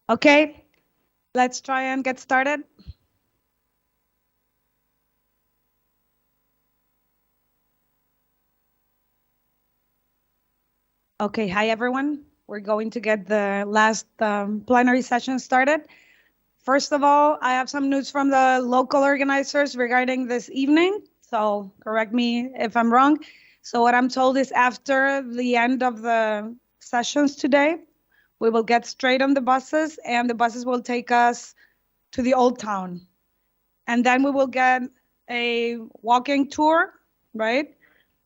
Okay, let's try and get started. Okay, hi everyone. We're going to get the last plenary session started. First of all, I have some news from the local organizers regarding this evening, so correct me if I'm wrong. So what I'm told is after the end of the sessions today, we will get straight on the buses and the buses will take us to the old town. And then we will get a walking tour, right?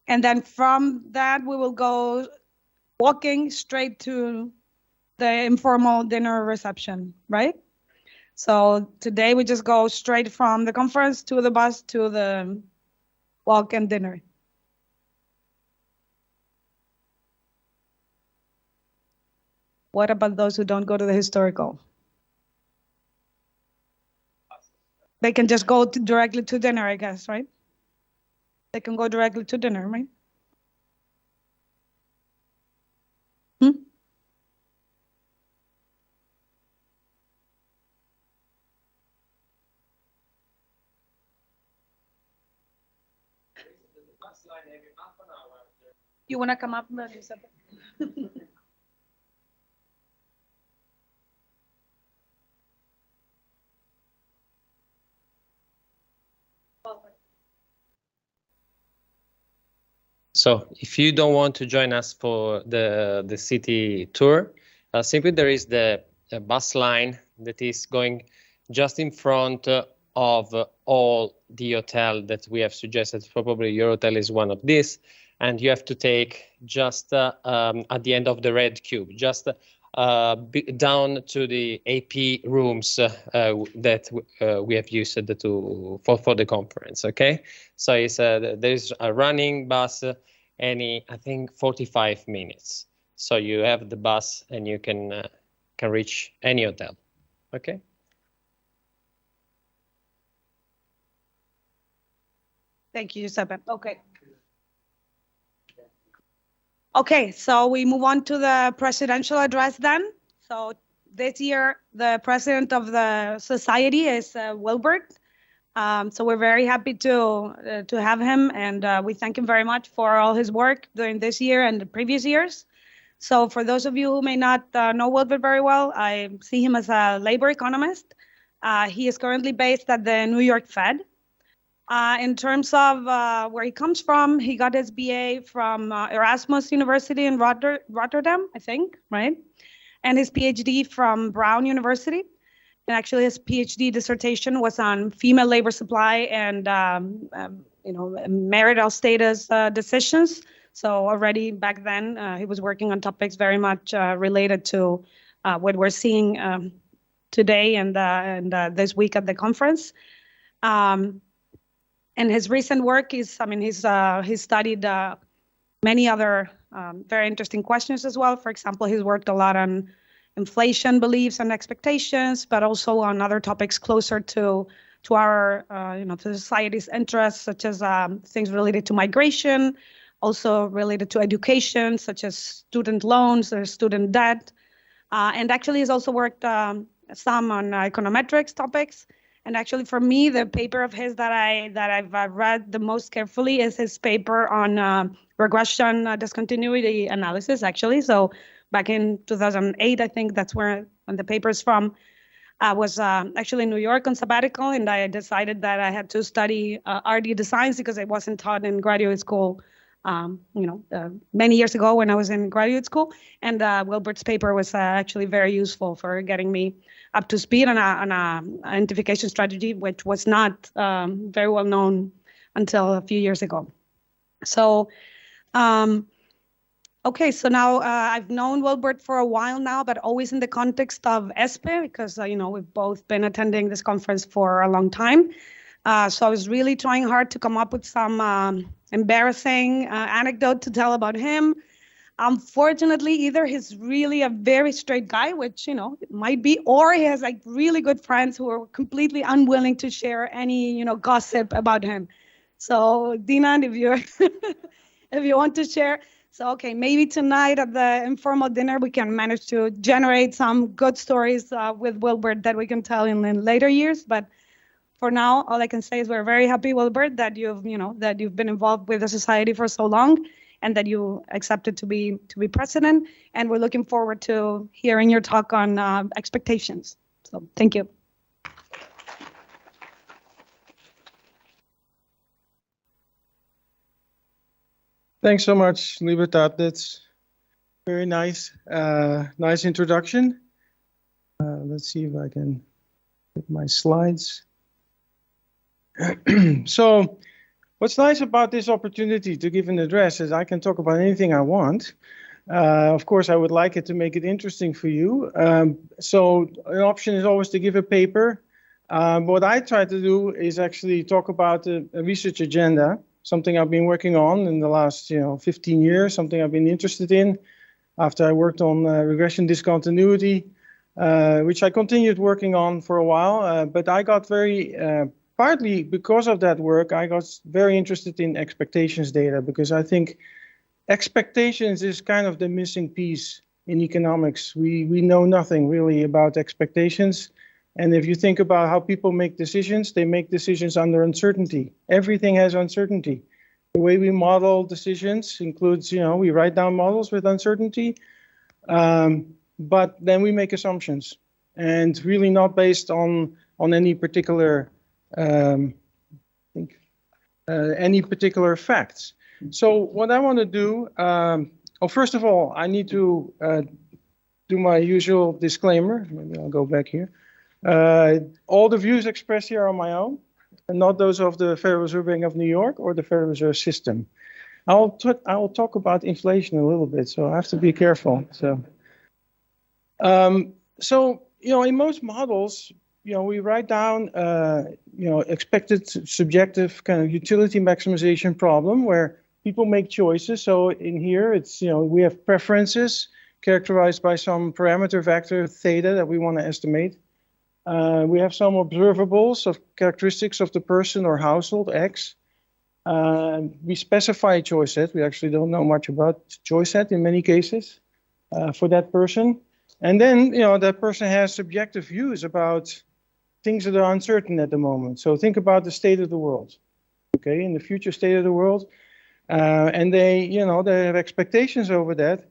And then from that, we will go walking straight to the informal dinner reception, right? So today we just go straight from the conference to the bus to the walk and dinner. What about those who don't go to the historical? They can just go directly to dinner, I guess, right? They can go directly to dinner, right? You want to come up, Giuseppe? So if you don't want to join us for the city tour, simply there is the bus line that is going just in front of all the hotel that we have suggested. Probably your hotel is one of these, and you have to take just at the end of the red cube, just down to the AP rooms that we have used for the conference. Okay, so it's there's a running bus I think 45 minutes. So you have the bus and you can reach any hotel. Okay. Thank you, Giuseppe. Okay. Okay, so we move on to the presidential address then. So this year, the president of the society is Wilbert. So we're very happy to have him, and we thank him very much for all his work during this year and the previous years. So for those of you who may not know Wilbert very well, I see him as a labor economist. He is currently based at the New York Fed. In terms of where he comes from, he got his BA from Erasmus University in Rotterdam, I think, right? And his PhD from Brown University. And actually his PhD dissertation was on female labor supply and marital status decisions. So already back then, he was working on topics very much related to what we're seeing today and this week at the conference. And his recent work is, he's studied many other very interesting questions as well. For example, he's worked a lot on inflation beliefs and expectations, but also on other topics closer to our, to society's interests, such as things related to migration, also related to education, such as student loans or student debt. And actually he's also worked some on econometrics topics. And actually, for me, the paper of his that I've read the most carefully is his paper on regression discontinuity analysis, actually. So back in 2008, I think that's where the paper is from. I was actually in New York on sabbatical, and I decided that I had to study RD designs because it wasn't taught in graduate school, many years ago when I was in graduate school. And Wilbert's paper was actually very useful for getting me up to speed on a identification strategy, which was not very well known until a few years ago. So, okay, so now I've known Wilbert for a while now, but always in the context of Espe, because, we've both been attending this conference for a long time. So I was really trying hard to come up with some embarrassing anecdote to tell about him. Unfortunately, either he's really a very straight guy, which, it might be, or he has like really good friends who are completely unwilling to share any, gossip about him. So Dina, if you're, if you want to share. So, okay, maybe tonight at the informal dinner, we can manage to generate some good stories with Wilbert that we can tell in later years. But for now, all I can say is we're very happy, Wilbert, that you've been involved with the society for so long, and that you accepted to be president. And we're looking forward to hearing your talk on expectations. So thank you. Thanks so much, Libertad. That's very nice. Nice introduction. Let's see if I can get my slides. So what's nice about this opportunity to give an address is I can talk about anything I want. Of course, I would like it to make it interesting for you. So an option is always to give a paper. What I try to do is actually talk about a research agenda, something I've been working on in the last 15 years, something I've been interested in after I worked on regression discontinuity, which I continued working on for a while. But I got partly because of that work, I got very interested in expectations data, because I think expectations is kind of the missing piece in economics. We know nothing really about expectations. And if you think about how people make decisions, they make decisions under uncertainty. Everything has uncertainty. The way we model decisions includes, we write down models with uncertainty, but then we make assumptions, and really not based on any particular any particular facts. So what I want to do, first of all, I need to do my usual disclaimer. Maybe I'll go back here. All the views expressed here are my own, and not those of the Federal Reserve Bank of New York or the Federal Reserve System. I will talk about inflation a little bit, so I have to be careful. So, in most models, we write down, expected subjective kind of utility maximization problem where people make choices. So in here, it's, we have preferences characterized by some parameter vector theta that we want to estimate. We have some observables of characteristics of the person or household, X. We specify a choice set. We actually don't know much about choice set in many cases for that person. And then, that person has subjective views about things that are uncertain at the moment. So think about the state of the world, okay, in the future state of the world. And they have expectations over that.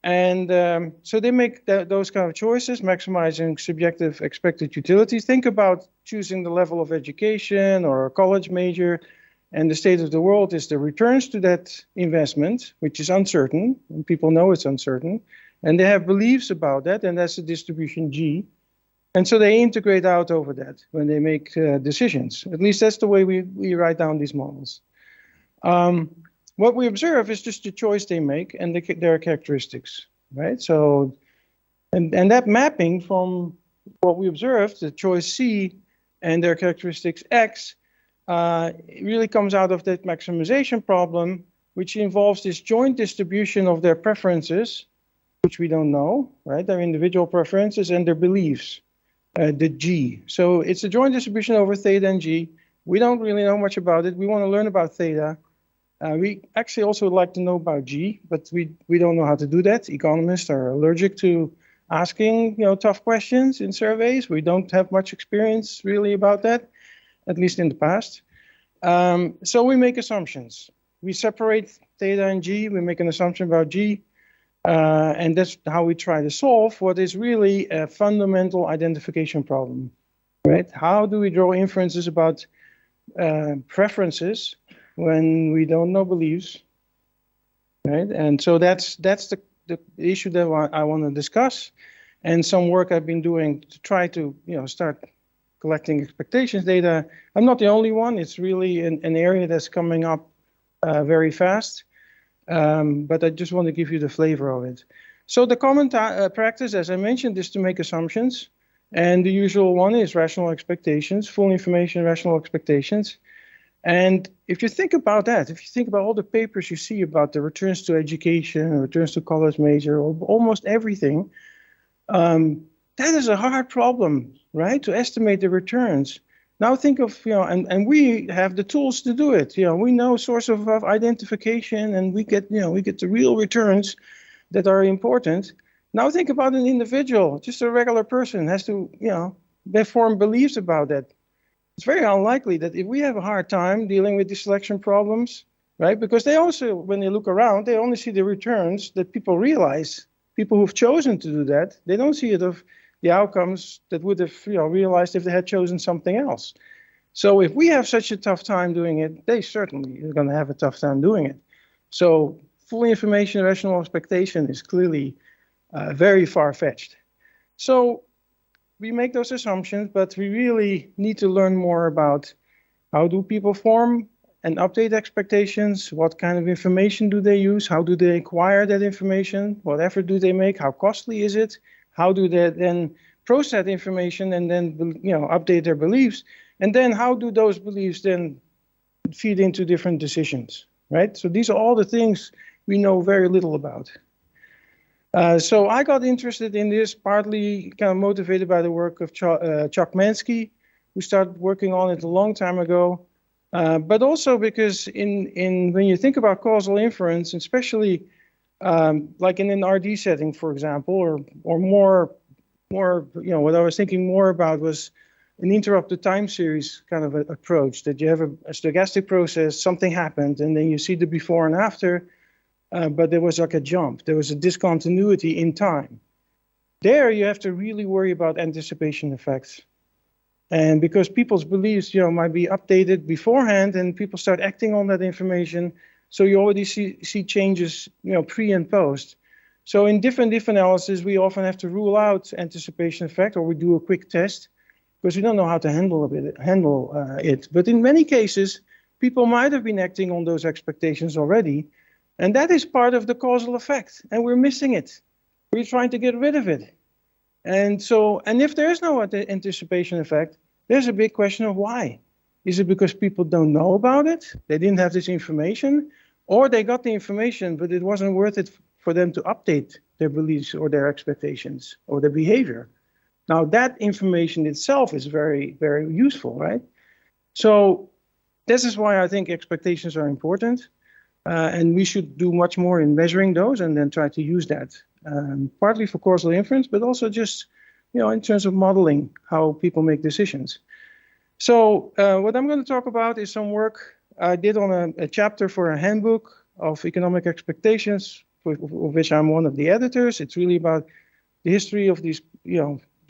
And so they make those kind of choices, maximizing subjective expected utility. Think about choosing the level of education or a college major, and the state of the world is the returns to that investment, which is uncertain, and people know it's uncertain. And they have beliefs about that, and that's the distribution G. And so they integrate out over that when they make decisions. At least that's the way we write down these models. What we observe is just the choice they make and their characteristics, right? So, and that mapping from what we observed, the choice C and their characteristics X, it really comes out of that maximization problem, which involves this joint distribution of their preferences, which we don't know, right? Their individual preferences and their beliefs, the G. So it's a joint distribution over theta and G. We don't really know much about it. We want to learn about theta. We actually also would like to know about G, but we don't know how to do that. Economists are allergic to asking tough questions in surveys. We don't have much experience really about that, at least in the past. So we make assumptions. We separate theta and G. We make an assumption about G. And that's how we try to solve what is really a fundamental identification problem, right? How do we draw inferences about preferences when we don't know beliefs, right? And so that's the issue that I want to discuss, and some work I've been doing to try to start collecting expectations data. I'm not the only one. It's really an area that's coming up very fast. But I just want to give you the flavor of it. So the common practice, as I mentioned, is to make assumptions. And the usual one is rational expectations, full information, rational expectations. And if you think about that, if you think about all the papers you see about the returns to education, returns to college major, or almost everything, that is a hard problem, right? To estimate the returns. Now think of, and we have the tools to do it. We know source of identification, and we get the real returns that are important. Now think about an individual, just a regular person has to, they form beliefs about that. It's very unlikely that if we have a hard time dealing with these selection problems, right? Because they also, when they look around, they only see the returns that people realize. People who've chosen to do that, they don't see it of the outcomes that would have realized if they had chosen something else. So if we have such a tough time doing it, they certainly are going to have a tough time doing it. So full information rational expectation is clearly very far-fetched. So we make those assumptions, but we really need to learn more about how do people form and update expectations, what kind of information do they use, how do they acquire that information, what effort do they make, how costly is it, how do they then process that information and then update their beliefs, and then how do those beliefs then feed into different decisions, right? So these are all the things we know very little about. So I got interested in this partly kind of motivated by the work of Chuck Mansky, who started working on it a long time ago, but also because when you think about causal inference, especially like in an RD setting, for example, or more, what I was thinking more about was an interrupted time series kind of approach, that you have a stochastic process, something happened, and then you see the before and after, but there was like a jump. There was a discontinuity in time. There you have to really worry about anticipation effects. And because people's beliefs, might be updated beforehand and people start acting on that information, so you already see changes, pre and post. So in different analysis, we often have to rule out anticipation effect, or we do a quick test because we don't know how to handle it. But in many cases, people might have been acting on those expectations already, and that is part of the causal effect, and we're missing it. We're trying to get rid of it. And if there's no anticipation effect, there's a big question of why. Is it because people don't know about it? They didn't have this information, or they got the information, but it wasn't worth it for them to update their beliefs or their expectations or their behavior. Now that information itself is very, very useful, right? So this is why I think expectations are important. And we should do much more in measuring those and then try to use that, partly for causal inference, but also just, in terms of modeling how people make decisions. So what I'm going to talk about is some work I did on a chapter for a handbook of economic expectations, of which I'm one of the editors. It's really about the history of these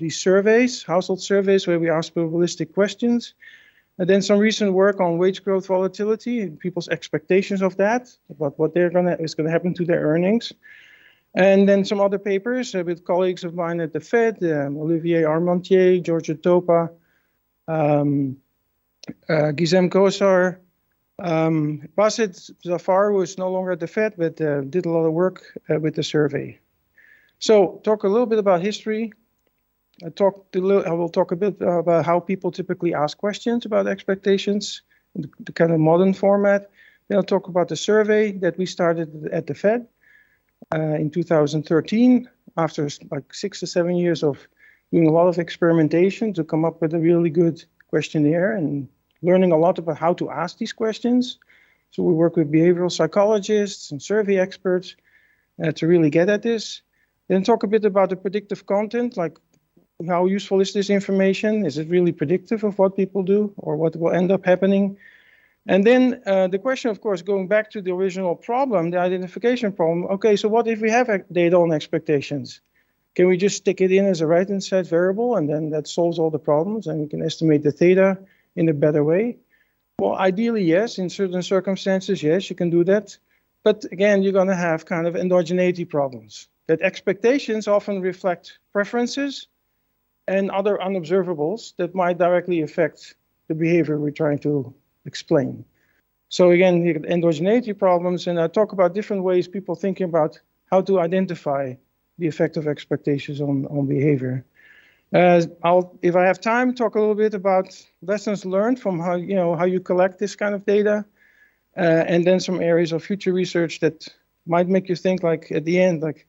surveys, household surveys, where we ask probabilistic questions. And then some recent work on wage growth volatility and people's expectations of that, about what is going to happen to their earnings. And then some other papers with colleagues of mine at the Fed, Olivier Armentier, Georgia Topa, Gizem Kosar, Basit Zafar, who is no longer at the Fed, but did a lot of work with the survey. So talk a little bit about history. I will talk a bit about how people typically ask questions about expectations, the kind of modern format. Then I'll talk about the survey that we started at the Fed in 2013, after like 6 to 7 years of doing a lot of experimentation to come up with a really good questionnaire and learning a lot about how to ask these questions. So we work with behavioral psychologists and survey experts to really get at this. Then talk a bit about the predictive content, like how useful is this information? Is it really predictive of what people do or what will end up happening? And then the question, of course, going back to the original problem, the identification problem. Okay, so what if we have data on expectations? Can we just stick it in as a right-hand side variable and then that solves all the problems and we can estimate the theta in a better way? Well, ideally, yes. In certain circumstances, yes, you can do that. But again, you're going to have kind of endogeneity problems. That expectations often reflect preferences and other unobservables that might directly affect the behavior we're trying to explain. So again, you get endogeneity problems, and I talk about different ways people thinking about how to identify the effect of expectations on behavior. I'll, if I have time, talk a little bit about lessons learned from how you collect this kind of data, and then some areas of future research that might make you think, like at the end, like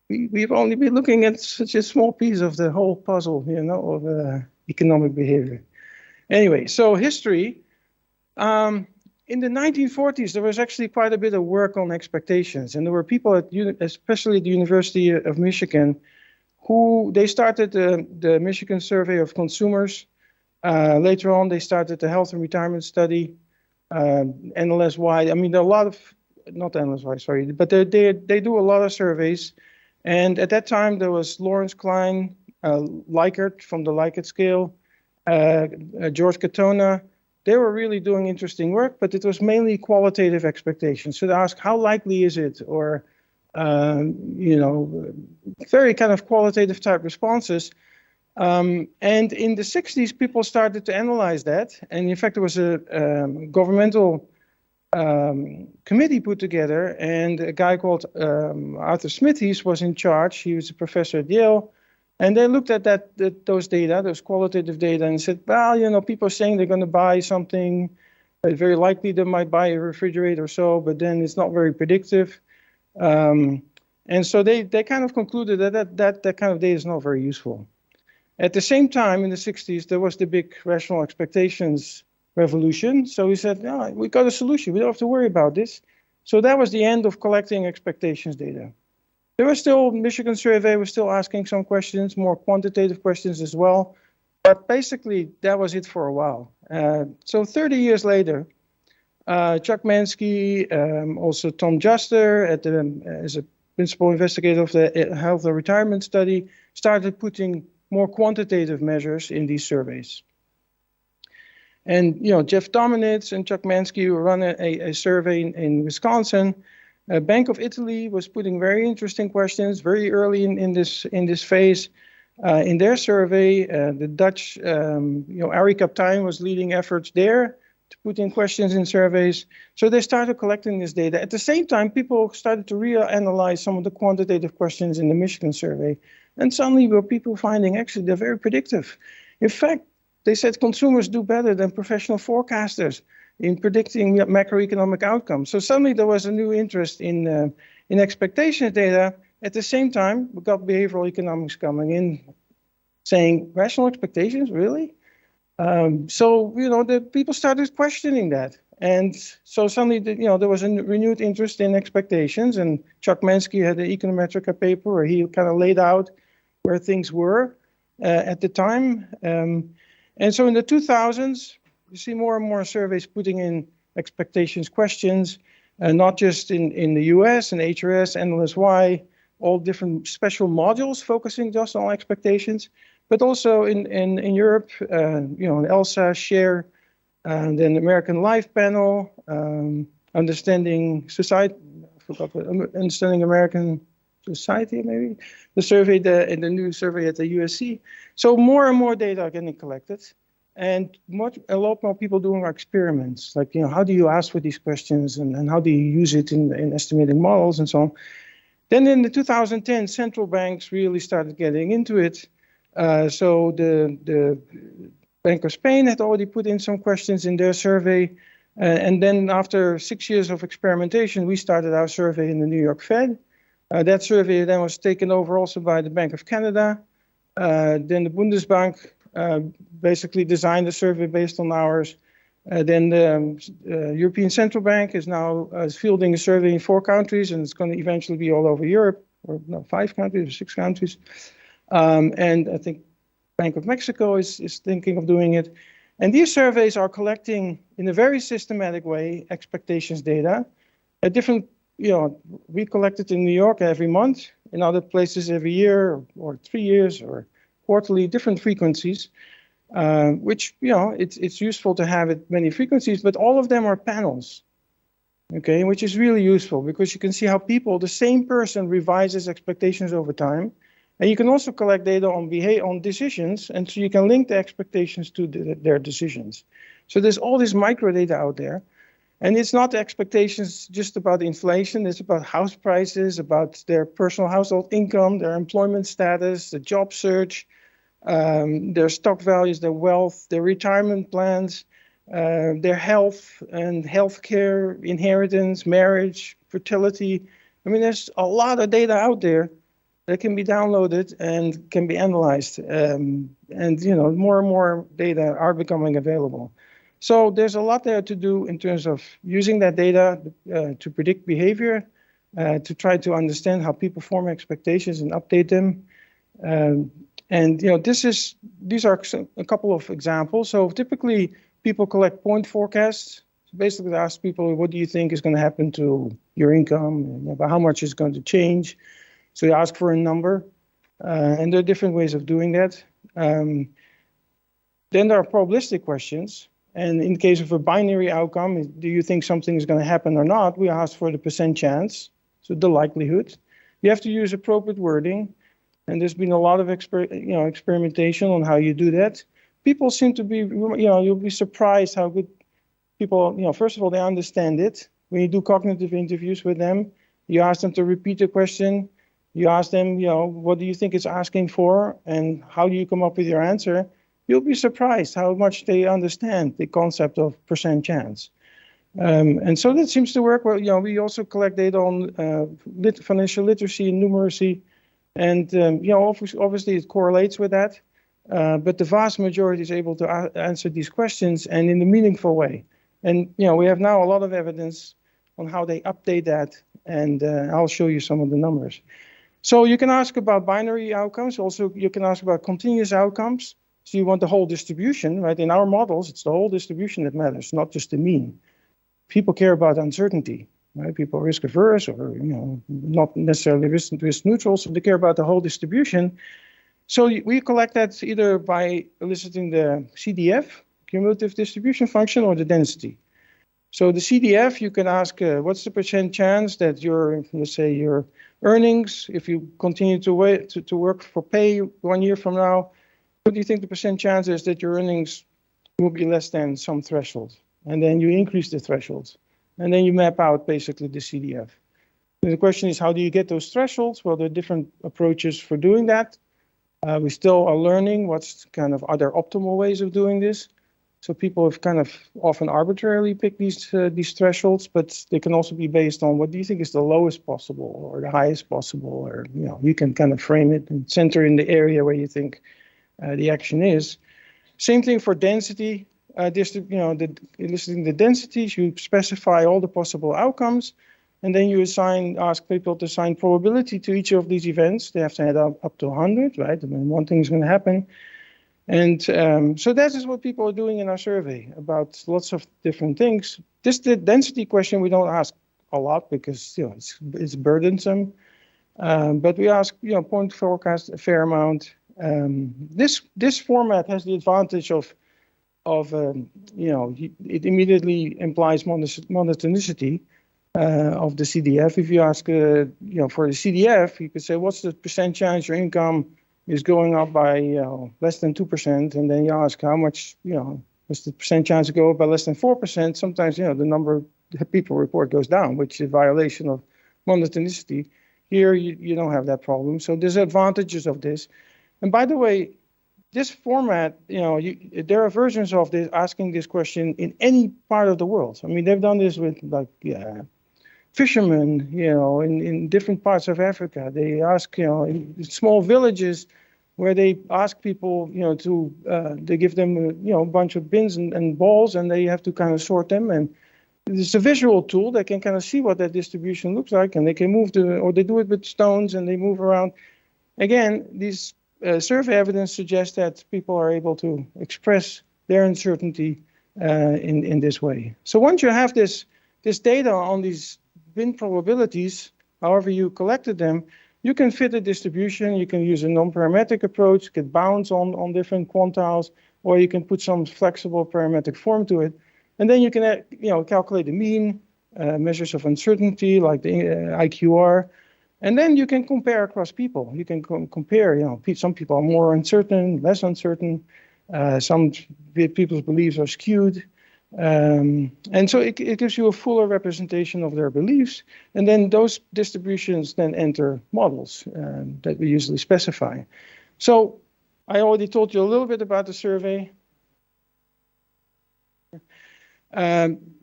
we've only been looking at such a small piece of the whole puzzle, of economic behavior. Anyway, so history. In the 1940s, there was actually quite a bit of work on expectations, and there were people especially at the University of Michigan, who they started the Michigan Survey of Consumers. Later on, they started the Health and Retirement Study, NLSY. I mean, there are a lot of, not NLSY, sorry, but they do a lot of surveys. And at that time, there was Lawrence Klein, Likert from the Likert scale, George Katona. They were really doing interesting work, but it was mainly qualitative expectations. So they ask, how likely is it? Or, very kind of qualitative type responses. And in the 60s, people started to analyze that. And in fact, there was a governmental committee put together, and a guy called Arthur Smithies was in charge. He was a professor at Yale. And they looked at those data, those qualitative data, and said, well, people are saying they're going to buy something. Very likely they might buy a refrigerator or so, but then it's not very predictive. And so they kind of concluded that kind of data is not very useful. At the same time, in the 60s, there was the big rational expectations revolution. So we said, no, we got a solution. We don't have to worry about this. So that was the end of collecting expectations data. There was still, Michigan Survey was still asking some questions, more quantitative questions as well. But basically, that was it for a while. So 30 years later, Chuck Mansky, also Tom Juster, as a principal investigator of the Health and Retirement Study, started putting more quantitative measures in these surveys. And, Jeff Dominitz and Chuck Mansky run a survey in Wisconsin. Bank of Italy was putting very interesting questions very early in this phase. In their survey, the Dutch, Arie Kaptein was leading efforts there to put in questions in surveys. So they started collecting this data. At the same time, people started to reanalyze some of the quantitative questions in the Michigan survey. And suddenly were people finding actually they're very predictive. In fact, they said consumers do better than professional forecasters in predicting macroeconomic outcomes. So suddenly there was a new interest in expectation data. At the same time, we got behavioral economics coming in, saying rational expectations, really? So the people started questioning that, and so suddenly there was a renewed interest in expectations. And Chuck Mansky had the Econometrica paper where he kind of laid out where things were at the time. And so in the 2000s. You see more and more surveys putting in expectations questions, not just in the US and HRS, NLSY, all different special modules focusing just on expectations, but also in Europe, ELSA, SHARE, and then American Life Panel, Understanding Society, Understanding American Society, maybe, the survey, in the new survey at the USC. So more and more data are getting collected. And a lot more people doing experiments, like, how do you ask for these questions and how do you use it in estimating models and so on. Then in the 2010, central banks really started getting into it. So the Bank of Spain had already put in some questions in their survey. And then after 6 years of experimentation, we started our survey in the New York Fed. That survey then was taken over also by the Bank of Canada. Then the Bundesbank basically designed a survey based on ours. Then the European Central Bank is now fielding a survey in 4 countries, and it's going to eventually be all over Europe, or no, 5 countries or 6 countries. And I think Bank of Mexico is thinking of doing it. And these surveys are collecting in a very systematic way expectations data. At different, we collect it in New York every month, in other places every year or 3 years or quarterly, different frequencies, which, it's useful to have it many frequencies, but all of them are panels, okay, which is really useful because you can see how the same person revises expectations over time. And you can also collect data on decisions, and so you can link the expectations to their decisions. So there's all this micro data out there. And it's not expectations just about inflation. It's about house prices, about their personal household income, their employment status, the job search, their stock values, their wealth, their retirement plans, their health and healthcare, inheritance, marriage, fertility. I mean, there's a lot of data out there. that can be downloaded and can be analyzed. And more and more data are becoming available. So there's a lot there to do in terms of using that data to predict behavior, to try to understand how people form expectations and update them. These are a couple of examples. So typically people collect point forecasts. So basically they ask people, what do you think is going to happen to your income? About how much is going to change? So you ask for a number, and there are different ways of doing that. Then there are probabilistic questions. And in the case of a binary outcome, do you think something is going to happen or not? We ask for the percent chance, so the likelihood. You have to use appropriate wording. And there's been a lot of experimentation on how you do that. People seem to be, you'll be surprised how good people, first of all, they understand it. When you do cognitive interviews with them, you ask them to repeat the question. You ask them, what do you think it's asking for? And how do you come up with your answer? You'll be surprised how much they understand the concept of percent chance. And so that seems to work well. We also collect data on financial literacy and numeracy. And, obviously it correlates with that, but the vast majority is able to answer these questions and in a meaningful way. And, we have now a lot of evidence on how they update that, and I'll show you some of the numbers. So you can ask about binary outcomes. Also, you can ask about continuous outcomes. So you want the whole distribution, right? In our models, it's the whole distribution that matters, not just the mean. People care about uncertainty. Right? People are risk averse or not necessarily risk neutral, so they care about the whole distribution. So we collect that either by eliciting the CDF, cumulative distribution function, or the density. So the CDF, you can ask what's the percent chance that let's say your earnings, if you continue to work for pay 1 year from now, what do you think the percent chance is that your earnings will be less than some threshold? And then you increase the thresholds. And then you map out basically the CDF. And the question is, how do you get those thresholds? Well, there are different approaches for doing that. We still are learning are there optimal ways of doing this. So people have kind of often arbitrarily picked these thresholds, but they can also be based on what do you think is the lowest possible or the highest possible, or you can kind of frame it and center in the area where you think the action is. Same thing for density. Eliciting the densities, you specify all the possible outcomes, and then you ask people to assign probability to each of these events. They have to add up to 100, right? I mean, one thing is going to happen. And so that is what people are doing in our survey about lots of different things. The density question we don't ask a lot because it's burdensome, but we ask point forecast a fair amount. This format has the advantage of it immediately implies monotonicity of the CDF. If you ask, for the CDF, you could say, what's the percent chance your income is going up by, less than 2%? And then you ask how much, what's the percent chance to go up by less than 4%? Sometimes, the number that people report goes down, which is a violation of monotonicity. Here, you don't have that problem. So there's advantages of this. And by the way, this format, there are versions of this asking this question in any part of the world. I mean, they've done this with fishermen, in different parts of Africa. They ask, in small villages where they ask people, they give them, a bunch of bins and balls, and they have to kind of sort them. And it's a visual tool. They can kind of see what that distribution looks like, and they can or they do it with stones and they move around. Again, these survey evidence suggests that people are able to express their uncertainty in this way. So once you have this data on these bin probabilities, however you collected them, you can fit a distribution. You can use a non-parametric approach, get bounds on different quantiles, or you can put some flexible parametric form to it. And then you can calculate the mean, measures of uncertainty like the IQR. And then you can compare across people. You can compare, some people are more uncertain, less uncertain. Some people's beliefs are skewed. And so it gives you a fuller representation of their beliefs. And then those distributions then enter models that we usually specify. So I already told you a little bit about the survey.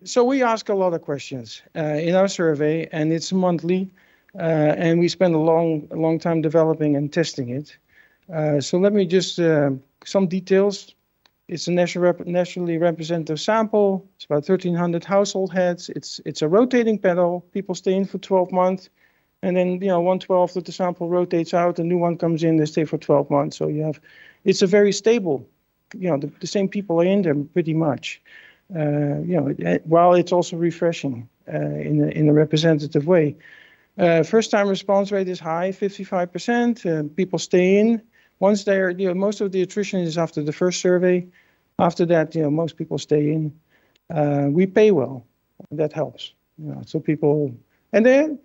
So we ask a lot of questions in our survey, and it's monthly. And we spent a long time developing and testing it. So let me just, some details. It's a nationally representative sample. It's about 1,300 household heads. It's a rotating panel. People stay in for 12 months. And then, 1/12 of the sample rotates out, a new one comes in, they stay for 12 months. So it's a very stable, the same people are in there pretty much. While it's also refreshing in a representative way. First time response rate is high, 55%. People stay in. Once they're, most of the attrition is after the first survey. After that, most people stay in. We pay well. That helps. So people, and then,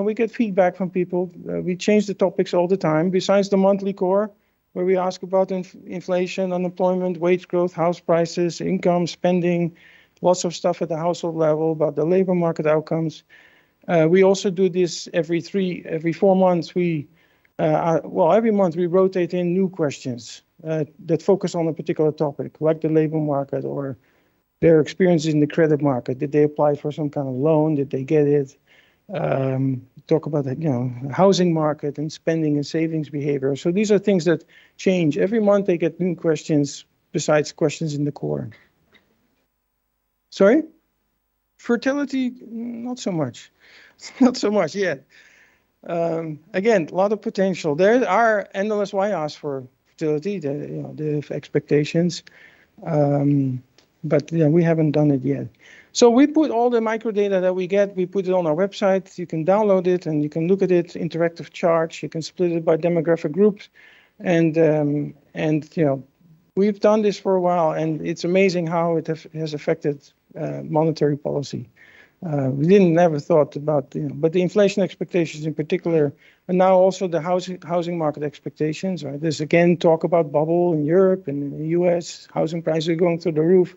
we get feedback from people. We change the topics all the time. Besides the monthly core, where we ask about inflation, unemployment, wage growth, house prices, income, spending, lots of stuff at the household level about the labor market outcomes. We also do this every 4 months. Every month we rotate in new questions that focus on a particular topic, like the labor market or their experiences in the credit market. Did they apply for some kind of loan? Did they get it? Talk about the housing market and spending and savings behavior. So these are things that change. Every month they get new questions besides questions in the core. Sorry? Fertility, not so much. Not so much yet. Again, a lot of potential. There are endless why-asks for fertility, the expectations. But we haven't done it yet. So we put all the microdata that we get, we put it on our website. You can download it and you can look at it, interactive charts. You can split it by demographic groups. And we've done this for a while, and it's amazing how it has affected monetary policy. We never thought about, but the inflation expectations in particular, and now also the housing market expectations. Right? There's again talk about bubble in Europe and in the US. Housing prices are going through the roof,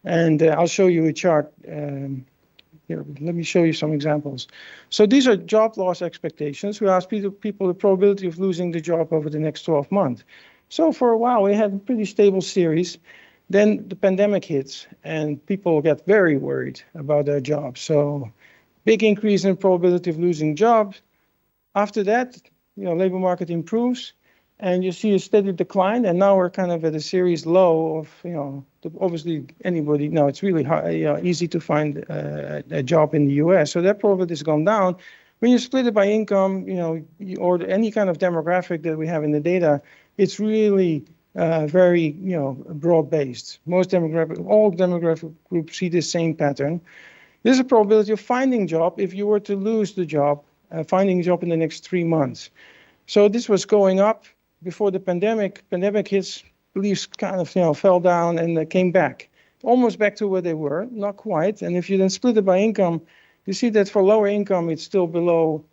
and I'll show you a chart. Here, let me show you some examples. So these are job loss expectations. We ask people the probability of losing the job over the next 12 months. So for a while we had a pretty stable series. Then the pandemic hits and people get very worried about their jobs. So big increase in probability of losing jobs. After that, labor market improves and you see a steady decline. And now we're kind of at a series low of, obviously anybody, now it's really hard, easy to find a job in the US. So that probability has gone down. When you split it by income, or any kind of demographic that we have in the data, it's really very, broad-based. All demographic groups see the same pattern. There's a probability of finding a job if you were to lose the job, finding a job in the next 3 months. So this was going up before the pandemic. Pandemic hits, beliefs kind of, fell down and came back, almost back to where they were, not quite. And if you then split it by income, you see that for lower income, it's still below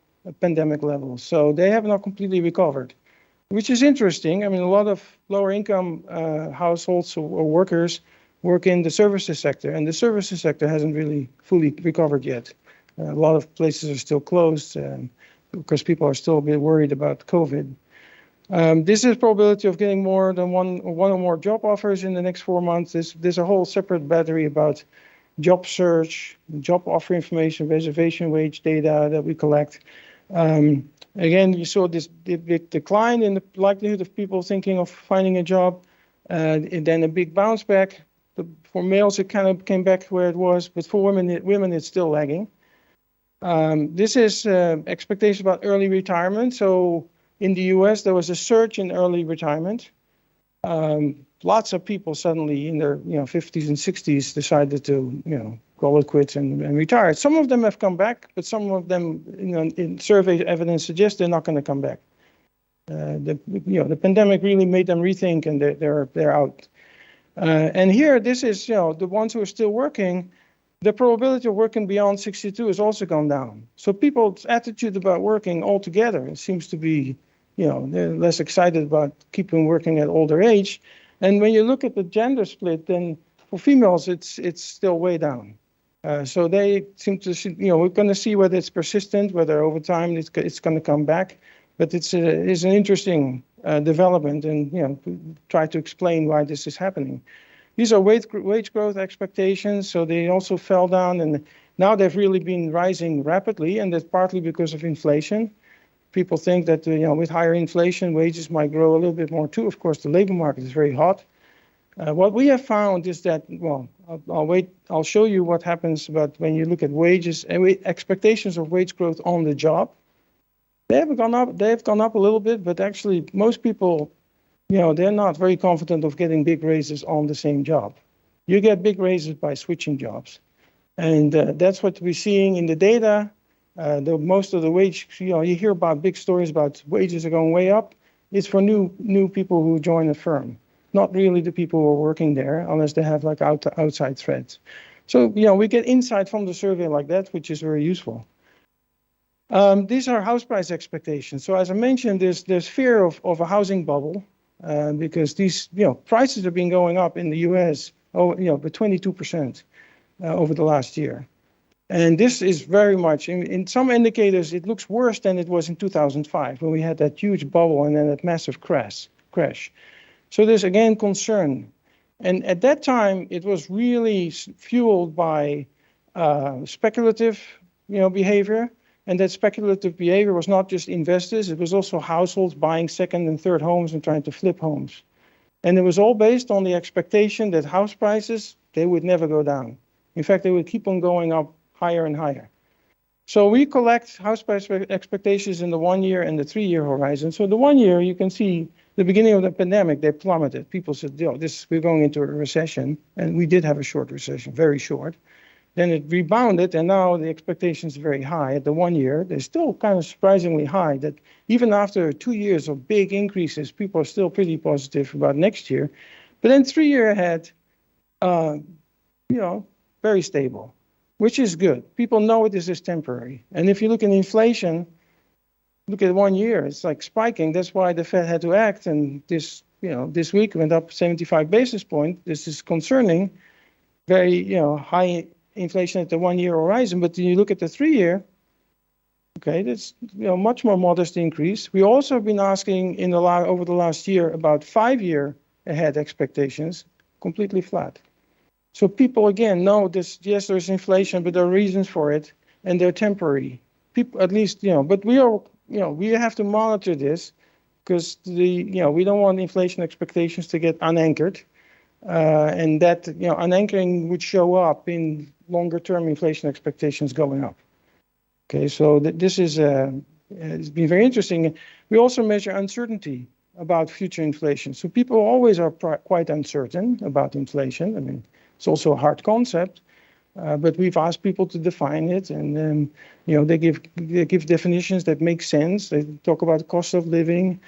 pandemic levels. So they have not completely recovered. Which is interesting. I mean, a lot of lower income households or workers work in the services sector, and the services sector hasn't really fully recovered yet. A lot of places are still closed because people are still a bit worried about COVID. This is probability of getting more than one or more job offers in the next 4 months. There's a whole separate battery about job search, job offer information, reservation wage data that we collect. Again, you saw this big decline in the likelihood of people thinking of finding a job, and then a big bounce back. For males, it kind of came back where it was, but for women, it's still lagging. This is expectations about early retirement. So in the US, there was a surge in early retirement. Lots of people suddenly in their 50s and 60s decided to call it quits and retire. Some of them have come back, but some of them in survey evidence suggests they're not going to come back. The pandemic really made them rethink, and they're out. And here, this is the ones who are still working. The probability of working beyond 62 has also gone down. So people's attitude about working altogether, it seems to be, they're less excited about keeping working at older age. And when you look at the gender split, then for females, it's still way down. So they seem to see, we're going to see whether it's persistent, whether over time it's going to come back. But it's an interesting development, and try to explain why this is happening. These are wage growth expectations, so they also fell down, and Now they've really been rising rapidly, and that's partly because of inflation. People think that with higher inflation, wages might grow a little bit more too. Of course, the labor market is very hot. What we have found is that, well, I'll show you what happens about when you look at wages and expectations of wage growth on the job. They have gone up a little bit, but actually most people, they're not very confident of getting big raises on the same job. You get big raises by switching jobs. And that's what we're seeing in the data. Most of the wage, you hear about big stories about wages are going way up. It's for new people who join a firm, not really the people who are working there, unless they have like outside threats. So, we get insight from the survey like that, which is very useful. These are house price expectations. So as I mentioned, there's fear of a housing bubble because these, prices have been going up in the US, by 22% over the last year. And this is very much, in some indicators, it looks worse than it was in 2005 when we had that huge bubble and then that massive crash. So there's again concern. And at that time, it was really fueled by speculative, behavior. And that speculative behavior was not just investors, it was also households buying second and third homes and trying to flip homes. And it was all based on the expectation that house prices, they would never go down. In fact, they would keep on going up higher and higher. So we collect house price expectations in the 1 year and the 3 year horizon. So the 1 year, you can see the beginning of the pandemic, they plummeted. People said, we're going into a recession. And we did have a short recession, very short. Then it rebounded, and now the expectations are very high. At the 1 year, they're still kind of surprisingly high, that even after 2 years of big increases, people are still pretty positive about next year. But then 3 year ahead, very stable, which is good. People know this is temporary. And if you look at inflation, look at 1 year, it's like spiking. That's why the Fed had to act. And this week went up 75 basis points. This is concerning, very, high inflation at the 1 year horizon. But then you look at the 3 year, okay, that's much more modest increase. We also have been asking over the last year about 5 year ahead expectations, completely flat. So people again know this. Yes, there's inflation, but there are reasons for it, and they're temporary. People, at least, but we are, we have to monitor this because we don't want inflation expectations to get unanchored, and that unanchoring would show up in longer-term inflation expectations going up. Okay, so this is it's been very interesting. We also measure uncertainty about future inflation. So people always are quite uncertain about inflation. I mean, it's also a hard concept, but we've asked people to define it, and they give definitions that make sense. They talk about the cost of living,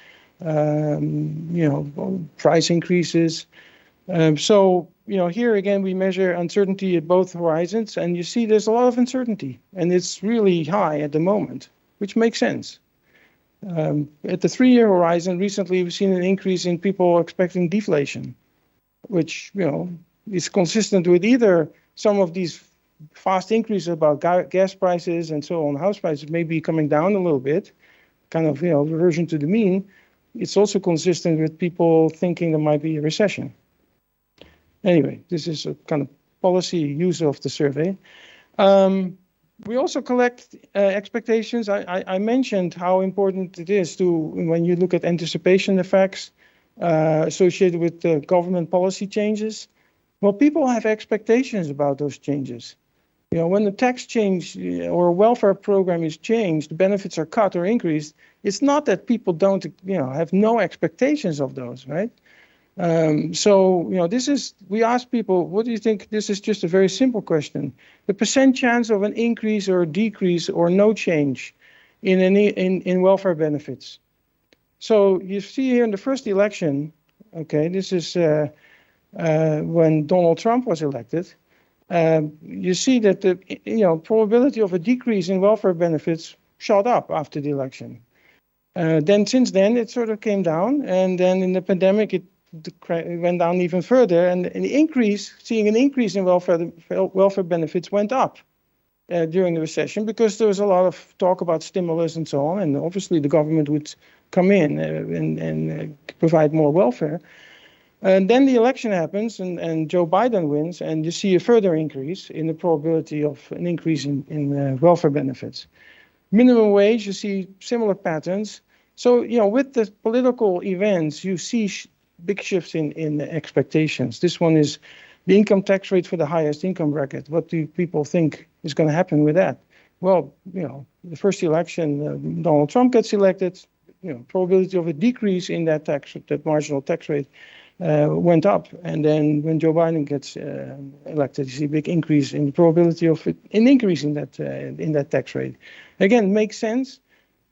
price increases. So here again we measure uncertainty at both horizons, and you see there's a lot of uncertainty, and it's really high at the moment, which makes sense. At the 3 year horizon, recently we've seen an increase in people expecting deflation, which is consistent with either some of these fast increases about gas prices and so on, house prices may be coming down a little bit, kind of reversion to the mean. It's also consistent with people thinking there might be a recession. Anyway, this is a kind of policy use of the survey. We also collect expectations. I mentioned how important it is when you look at anticipation effects associated with the government policy changes. Well, people have expectations about those changes. When the tax change or a welfare program is changed, the benefits are cut or increased. It's not that people don't, have no expectations of those, right? We ask people, what do you think? This is just a very simple question. The percent chance of an increase or a decrease or no change in welfare benefits. So you see here in the first election, okay, this is when Donald Trump was elected. You see that the probability of a decrease in welfare benefits shot up after the election. Then since then it sort of came down, and then in the pandemic it went down even further, and seeing an increase in welfare benefits went up during the recession because there was a lot of talk about stimulus and so on, and obviously the government would come in and provide more welfare. And then the election happens, and Joe Biden wins, and you see a further increase in the probability of an increase in welfare benefits. Minimum wage, you see similar patterns. So, with the political events, you see big shifts in expectations. This one is the income tax rate for the highest income bracket. What do people think is going to happen with that? Well, the first election, Donald Trump gets elected. Probability of a decrease in that marginal tax rate went up. And then when Joe Biden gets elected, you see a big increase in the probability of an increase in that tax rate. Again, makes sense.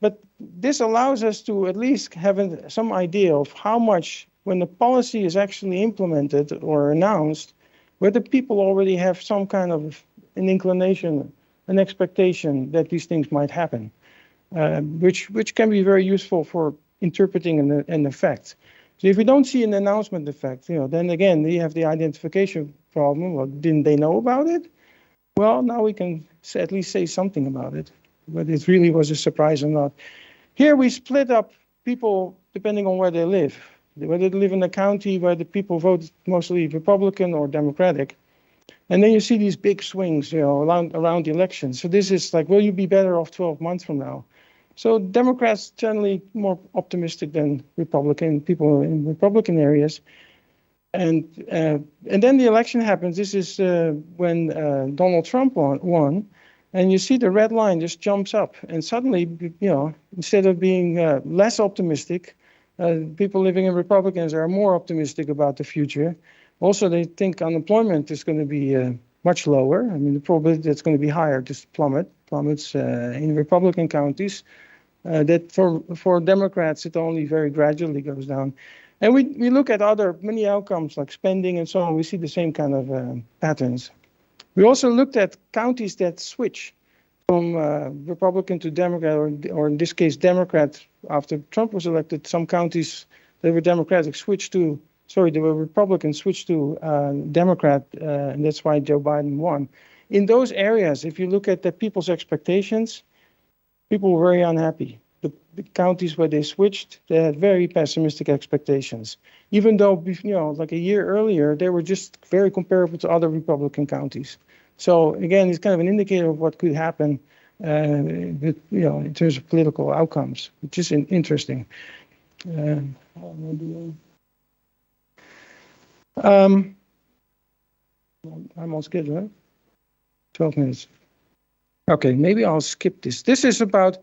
But this allows us to at least have some idea of how much, when the policy is actually implemented or announced, whether people already have some kind of an inclination, an expectation that these things might happen, which can be very useful for interpreting an effect. So if we don't see an announcement effect, then again, we have the identification problem. Well, didn't they know about it? Well, now we can at least say something about it, whether it really was a surprise or not. Here we split up people depending on where they live, whether they live in a county where the people vote mostly Republican or Democratic. And then you see these big swings, around the elections. So this is like, will you be better off 12 months from now? So Democrats generally more optimistic than Republican people in Republican areas. And then the election happens. This is when Donald Trump won. And you see the red line just jumps up. And suddenly, instead of being less optimistic, people living in Republicans are more optimistic about the future. Also, they think unemployment is going to be much lower. I mean, the probability that it's going to be higher just plummets in Republican counties. That for Democrats, it only very gradually goes down. And we look at many outcomes like spending and so on. We see the same kind of patterns. We also looked at counties that switch from Republican to Democrat, or in this case, Democrat. After Trump was elected, some counties that were Democratic they were Republican switched to Democrat, and that's why Joe Biden won. In those areas, if you look at the people's expectations, people were very unhappy. The counties where they switched, they had very pessimistic expectations. Even though, like a year earlier, they were just very comparable to other Republican counties. So again, it's kind of an indicator of what could happen, in terms of political outcomes, which is interesting. I'm on schedule, right? 12 minutes. Okay, maybe I'll skip this. This is about,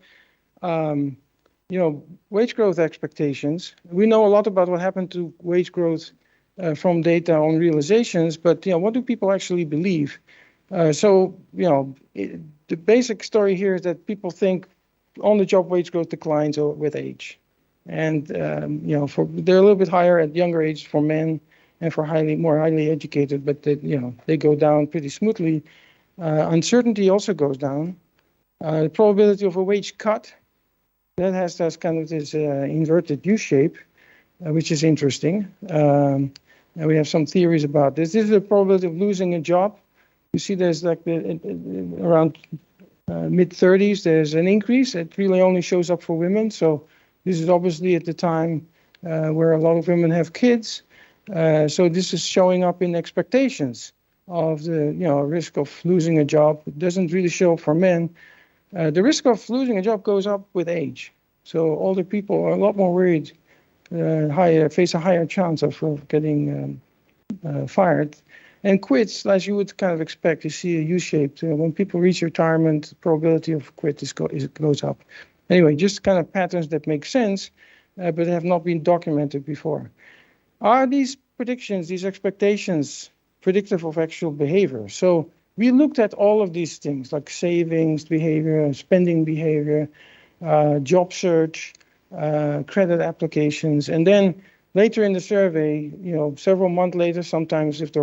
wage growth expectations. We know a lot about what happened to wage growth from data on realizations, but what do people actually believe? The basic story here is that people think on-the-job wage growth declines with age, and they're a little bit higher at younger age for men and for more highly educated, but they go down pretty smoothly. Uncertainty also goes down. The probability of a wage cut, that has kind of this inverted U shape, which is interesting. And we have some theories about this. This is the probability of losing a job. You see there's like around mid-30s, there's an increase. It really only shows up for women. So this is obviously at the time where a lot of women have kids. So this is showing up in expectations of the risk of losing a job. It doesn't really show up for men. The risk of losing a job goes up with age. So older people are a lot more worried, face a higher chance of getting fired. And quits, as you would kind of expect, you see a U-shaped. When people reach retirement, the probability of quit goes up. Anyway, just kind of patterns that make sense, but have not been documented before. Are these predictions, these expectations, predictive of actual behavior? So we looked at all of these things like savings behavior, spending behavior, job search, credit applications, and then later in the survey, several months later, sometimes if the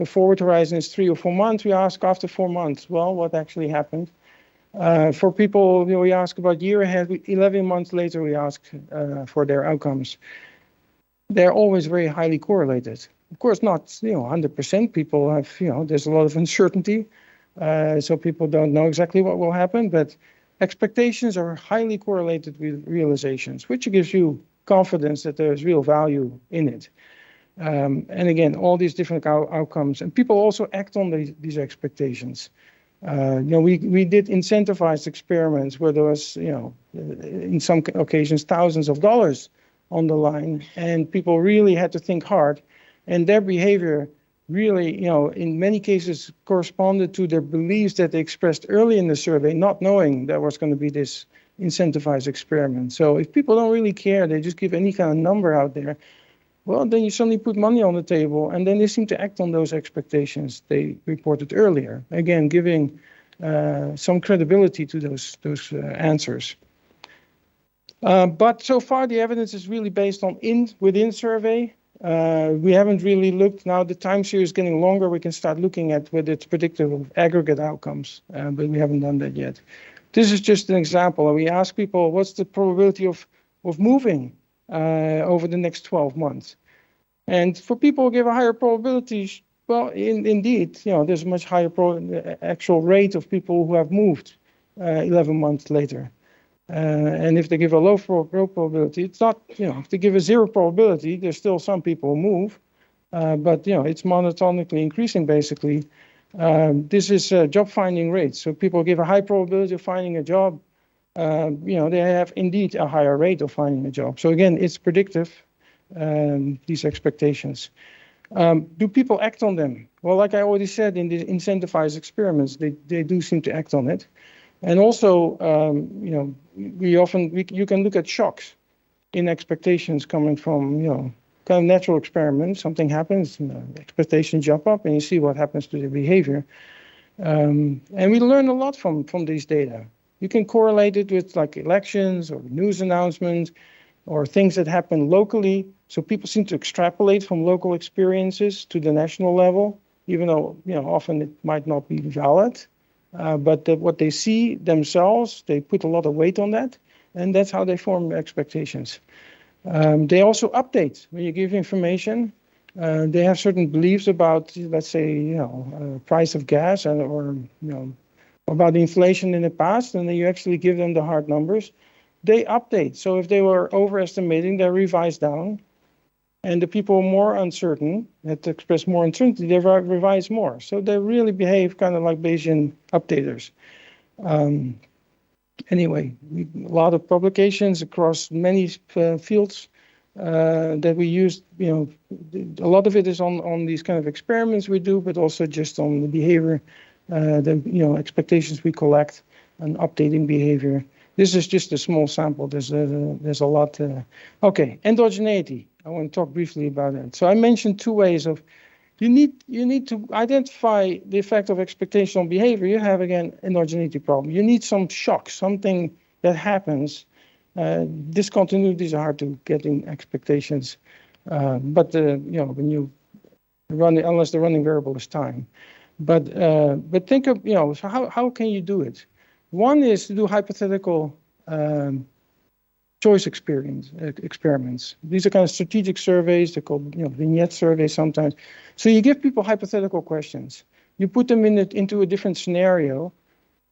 forward horizon is 3 or 4 months, we ask after 4 months, well, what actually happened? For people, we ask about year ahead. 11 months later, we ask for their outcomes. They're always very highly correlated. Of course, not 100%. People have, there's a lot of uncertainty, so people don't know exactly what will happen. But expectations are highly correlated with realizations, which gives you confidence that there is real value in it. And again, all these different outcomes, and people also act on these expectations. We did incentivized experiments where there was, in some occasions, thousands of dollars on the line, and people really had to think hard, and their behavior really, in many cases corresponded to their beliefs that they expressed early in the survey, not knowing there was going to be this incentivized experiment. So if people don't really care, they just give any kind of number out there, well, then you suddenly put money on the table, and then they seem to act on those expectations they reported earlier. Again, giving some credibility to those answers. But so far, the evidence is really based on within survey. We haven't really looked. Now the time series is getting longer. We can start looking at whether it's predictive of aggregate outcomes, but we haven't done that yet. This is just an example. We ask people, what's the probability of moving over the next 12 months? And for people who give a higher probability, well, indeed, there's a much higher actual rate of people who have moved 11 months later. And if they give a low probability, it's not, if they give a 0 probability, there's still some people who move, but, it's monotonically increasing, basically. This is job finding rates. So people give a high probability of finding a job, they have indeed a higher rate of finding a job. So again, it's predictive, these expectations. Do people act on them? Well, like I already said, in the incentivized experiments, they do seem to act on it. And also, you can look at shocks in expectations coming from, kind of natural experiments. Something happens, expectations jump up, and you see what happens to the behavior. And we learn a lot from these data. You can correlate it with like elections or news announcements or things that happen locally. So people seem to extrapolate from local experiences to the national level, even though, often it might not be valid. But what they see themselves, they put a lot of weight on that, and that's how they form expectations. They also update when you give information. They have certain beliefs about, let's say, price of gas or about the inflation in the past, and then you actually give them the hard numbers. They update. So if they were overestimating, they revise down. And the people more uncertain, that express more uncertainty, they revise more. So they really behave kind of like Bayesian updaters. Anyway, a lot of publications across many fields that we use. A lot of it is on these kind of experiments we do, but also just on the behavior, expectations we collect and updating behavior. This is just a small sample. There's a lot. Okay, endogeneity. I want to talk briefly about that. So I mentioned 2 ways of, you need to identify the effect of expectation on behavior. You have, again, endogeneity problem. You need some shock, something that happens. Discontinuities are hard to get in expectations, but when you run, unless the running variable is time. But think of, so how can you do it? One is to do hypothetical choice experiments. These are kind of strategic surveys. They're called vignette surveys sometimes. So you give people hypothetical questions. You put them into a different scenario.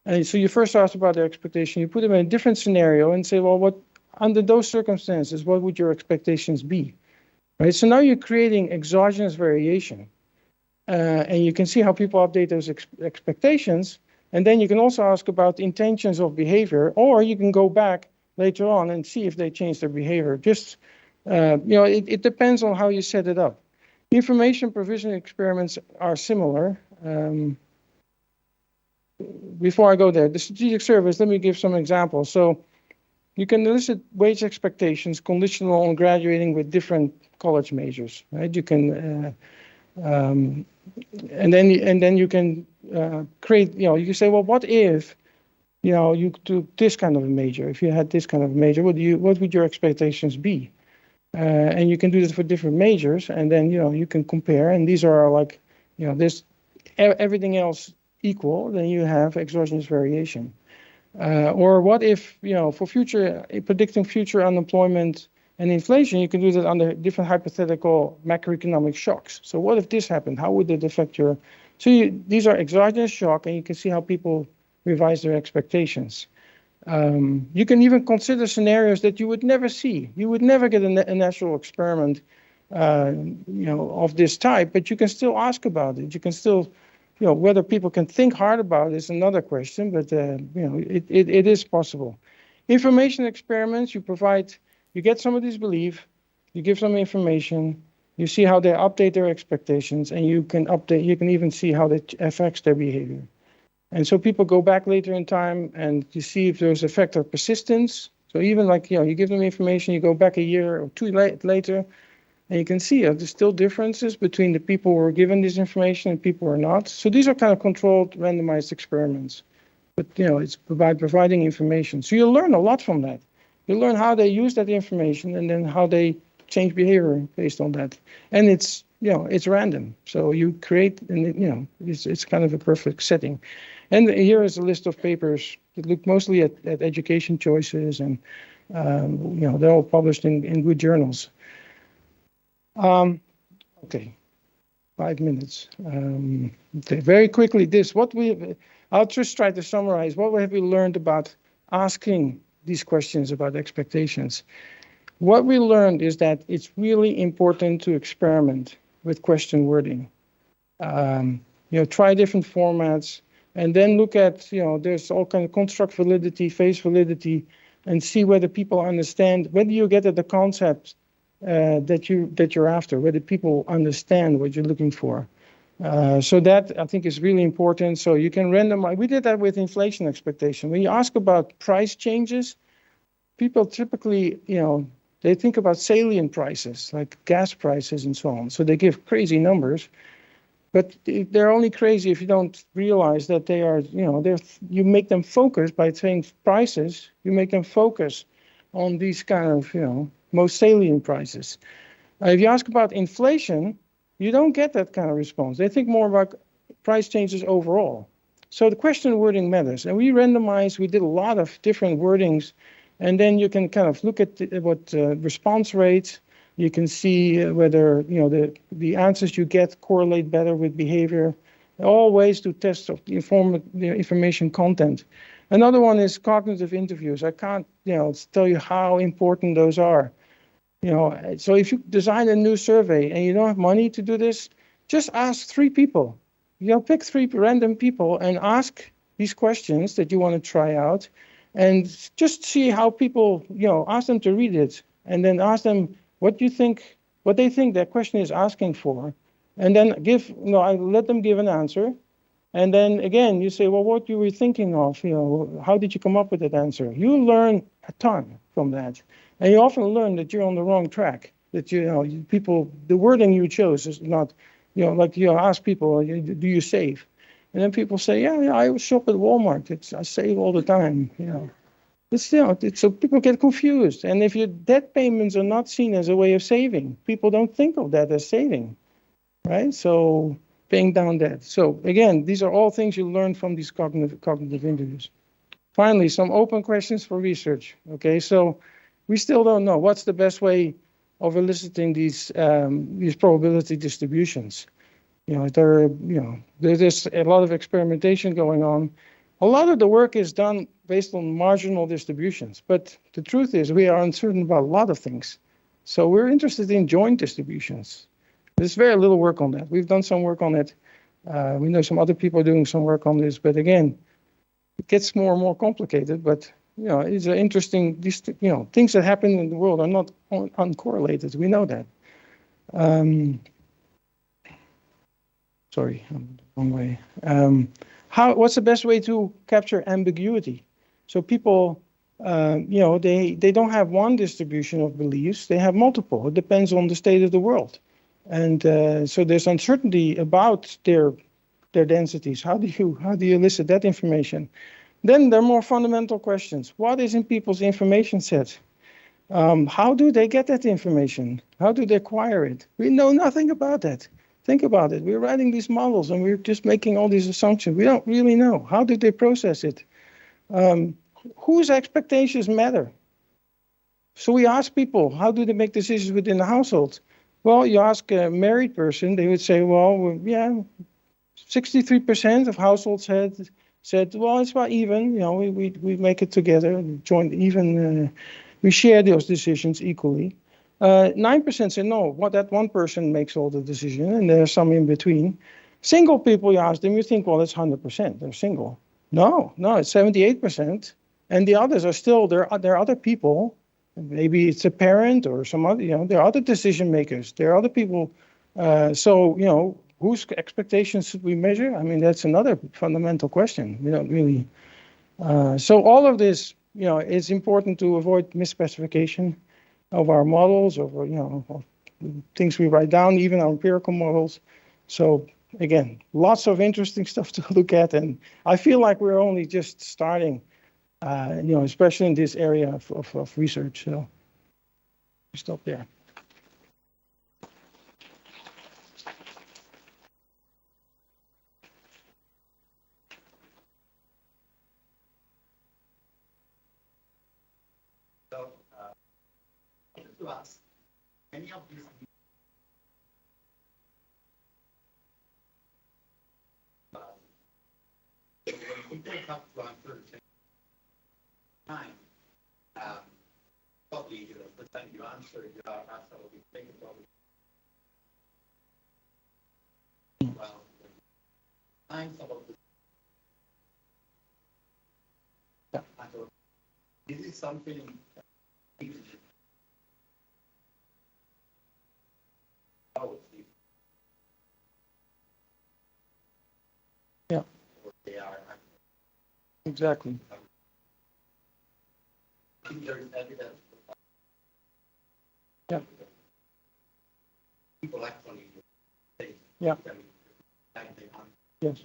And so you first ask about their expectation. You put them in a different scenario and say, well, what under those circumstances, what would your expectations be? Right. So now you're creating exogenous variation. And you can see how people update those expectations. And then you can also ask about the intentions of behavior, or you can go back later on and see if they change their behavior. Just, it depends on how you set it up. Information provision experiments are similar. Before I go there, the strategic surveys, let me give some examples. So you can elicit wage expectations conditional on graduating with different college majors, right? You can, and then you can create, you can say, well, what if, you do this kind of a major? If you had this kind of a major, what would your expectations be? And you can do this for different majors, and then, you can compare, and these are like, this everything else equal, then you have exogenous variation. Or what if, for predicting future unemployment and inflation, you can do that under different hypothetical macroeconomic shocks. So what if this happened? How would it affect your... So these are exogenous shock, and you can see how people revise their expectations. You can even consider scenarios that you would never see. You would never get a natural experiment of this type, but you can still ask about it. You can still, whether people can think hard about it is another question, but, it is possible. Information experiments, you get somebody's belief, you give some information, you see how they update their expectations, and you can even see how that affects their behavior. And so people go back later in time and you see if there's effect of persistence. So even you give them information, you go back a year or two later, and you can see there's still differences between the people who were given this information and people who are not. So these are kind of controlled, randomized experiments. But, it's by providing information. So you'll learn a lot from that. You'll learn how they use that information and then how they change behavior based on that. And it's random. So you create, and it's kind of a perfect setting. And here is a list of papers that look mostly at education choices, and they're all published in good journals. Okay, 5 minutes. Okay, very quickly, I'll just try to summarize. What have we learned about asking these questions about expectations? What we learned is that it's really important to experiment with question wording. Try different formats, and then look at, there's all kind of construct validity, phase validity, and see whether people understand, whether you get at the concept that you're after, whether people understand what you're looking for. So that, I think, is really important. So you can randomize. We did that with inflation expectation. When you ask about price changes, people typically, they think about salient prices, like gas prices and so on. So they give crazy numbers. But they're only crazy if you don't realize that they are, you make them focus by saying prices, you make them focus on these kind of, most salient prices. If you ask about inflation, you don't get that kind of response. They think more about price changes overall. So the question wording matters. And we did a lot of different wordings, and then you can kind of look at what response rates. You can see whether the answers you get correlate better with behavior. All ways to test of the information content. Another one is cognitive interviews. I can't tell you how important those are. So if you design a new survey and you don't have money to do this, just ask 3 people. Pick 3 random people and ask these questions that you want to try out, and just see how people, ask them to read it, and then ask them what they think that question is asking for, and then let them give an answer. And then again, you say, well, what you were thinking of, how did you come up with that answer? You learn a ton from that. And you often learn that you're on the wrong track, that, the wording you chose is not, ask people, do you save? And then people say, yeah, I shop at Walmart. I save all the time, so people get confused. And if your debt payments are not seen as a way of saving, people don't think of that as saving, right? So paying down debt. So again, these are all things you learn from these cognitive interviews. Finally, some open questions for research. Okay, so we still don't know what's the best way of eliciting these probability distributions. There's a lot of experimentation going on. A lot of the work is done based on marginal distributions, but the truth is we are uncertain about a lot of things. So we're interested in joint distributions. There's very little work on that. We've done some work on it. We know some other people are doing some work on this, but again, it gets more and more complicated. But it's an interesting. Things that happen in the world are not uncorrelated. We know that. Sorry, I'm the wrong way. What's the best way to capture ambiguity? So people, they don't have one distribution of beliefs. They have multiple. It depends on the state of the world. And so there's uncertainty about their densities. How do you elicit that information? Then there are more fundamental questions. What is in people's information set? How do they get that information? How do they acquire it? We know nothing about that. Think about it. We're writing these models and we're just making all these assumptions. We don't really know. How did they process it? Whose expectations matter? So we ask people, how do they make decisions within the household? Well, you ask a married person, they would say, well, yeah, 63% of households said, well, it's about even. We make it together, joint even. We share those decisions equally. 9% say no, that one person makes all the decision, and there's some in between. Single people, you ask them, you think, well, it's 100%, they're single. No, it's 78%. And the others are still, there are other people, maybe it's a parent or some other, there are other decision makers, there are other people. So, whose expectations should we measure? I mean, that's another fundamental question. We don't really. So all of this, it's important to avoid misspecification of our models, of things we write down, even our empirical models. So again, lots of interesting stuff to look at, and I feel like we're only just starting, especially in this area of research. So we stop there. To us, many of these when people come to answer the time, probably the first time you answer, you are absolutely thinking about it. Well, time some of the this is something. Yeah. They are exactly. There is evidence. Yeah. People actually say, yeah. Yes.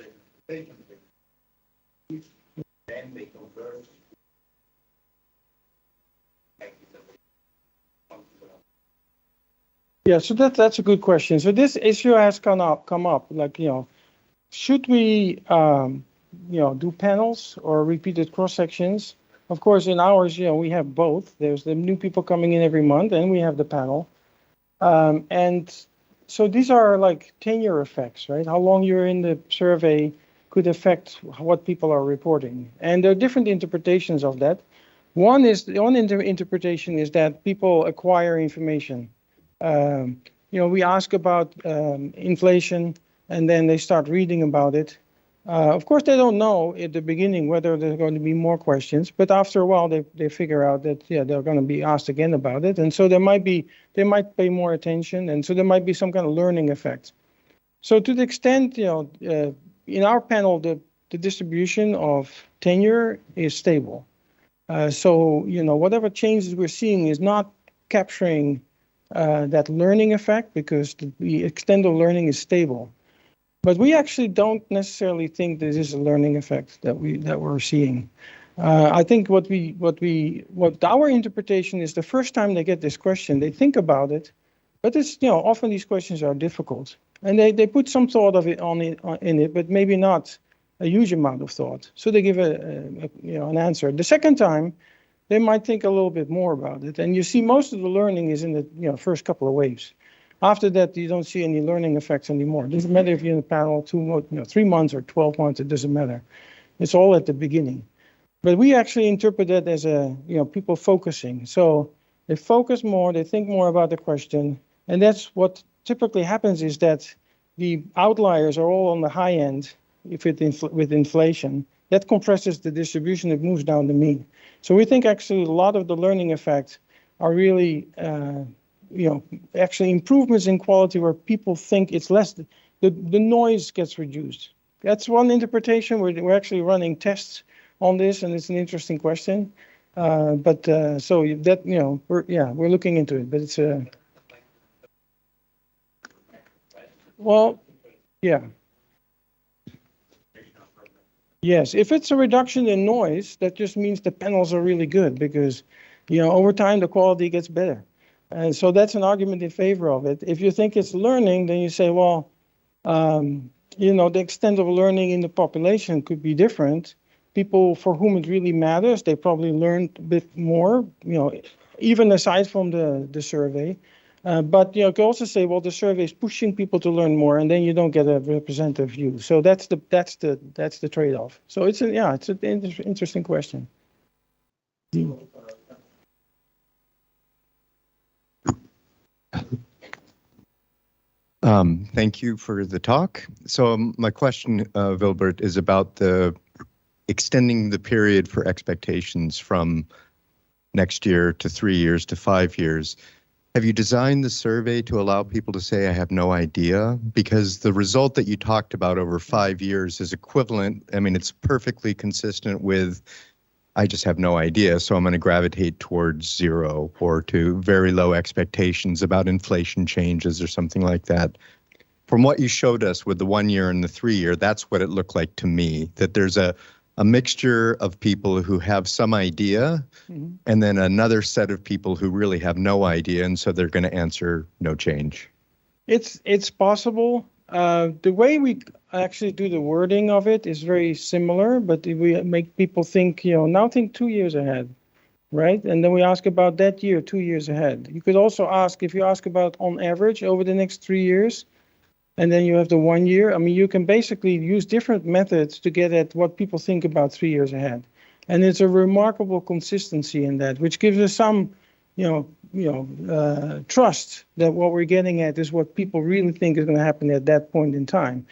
Then they converge. Yeah, so that's a good question. So this issue has come up, like, should we, do panels or repeated cross sections? Of course, in ours, we have both. There's the new people coming in every month, and we have the panel. And so these are like tenure effects, right? How long you're in the survey could affect what people are reporting. And there are different interpretations of that. One interpretation is that people acquire information. We ask about inflation, and then they start reading about it. Of course, they don't know at the beginning whether there's going to be more questions, but after a while, they figure out that they're going to be asked again about it, and so they might pay more attention, and so there might be some kind of learning effect. So to the extent, in our panel, the distribution of tenure is stable. So whatever changes we're seeing is not capturing that learning effect, because the extent of learning is stable. But we actually don't necessarily think this is a learning effect that we're seeing. I think what our interpretation is, the first time they get this question, they think about it, but it's often these questions are difficult, and they put some thought of it in it, but maybe not a huge amount of thought. So they give an answer. The second time, they might think a little bit more about it. And you see most of the learning is in the first couple of waves. After that, you don't see any learning effects anymore. It doesn't matter if you're in a panel 3 months or 12 months, it doesn't matter. It's all at the beginning. But we actually interpret that as people focusing. So they focus more, they think more about the question. And that's what typically happens, is that the outliers are all on the high end with inflation. That compresses the distribution, it moves down the mean. So we think actually a lot of the learning effects are really, actually improvements in quality where people think it's less, the noise gets reduced. That's one interpretation. We're actually running tests on this, and it's an interesting question. So that, we're looking into it, but it's well, yeah. Yes, if it's a reduction in noise, that just means the panels are really good, because, over time the quality gets better. And so that's an argument in favor of it. If you think it's learning, then you say, well, the extent of learning in the population could be different. People for whom it really matters, they probably learned a bit more, even aside from the survey. But you can also say, well, the survey is pushing people to learn more, and then you don't get a representative view. So that's the trade-off. So it's an interesting question. Thank you for the talk. So my question, Wilbert, is about the extending the period for expectations from next year to 3 years to 5 years. Have you designed the survey to allow people to say, I have no idea? Because the result that you talked about over 5 years is equivalent. I mean, it's perfectly consistent with, I just have no idea, so I'm going to gravitate towards 0 or to very low expectations about inflation changes or something like that. From what you showed us with the 1 year and the 3 year, that's what it looked like to me, that there's a mixture of people who have some idea, and then another set of people who really have no idea, and so they're going to answer no change. It's possible. The way we actually do the wording of it is very similar, but we make people think, now think 2 years ahead, right? And then we ask about that year, 2 years ahead. You could also ask, if you ask about on average over the next 3 years, and then you have the 1 year. I mean, you can basically use different methods to get at what people think about 3 years ahead. And it's a remarkable consistency in that, which gives us some, trust that what we're getting at is what people really think is going to happen at that point in time.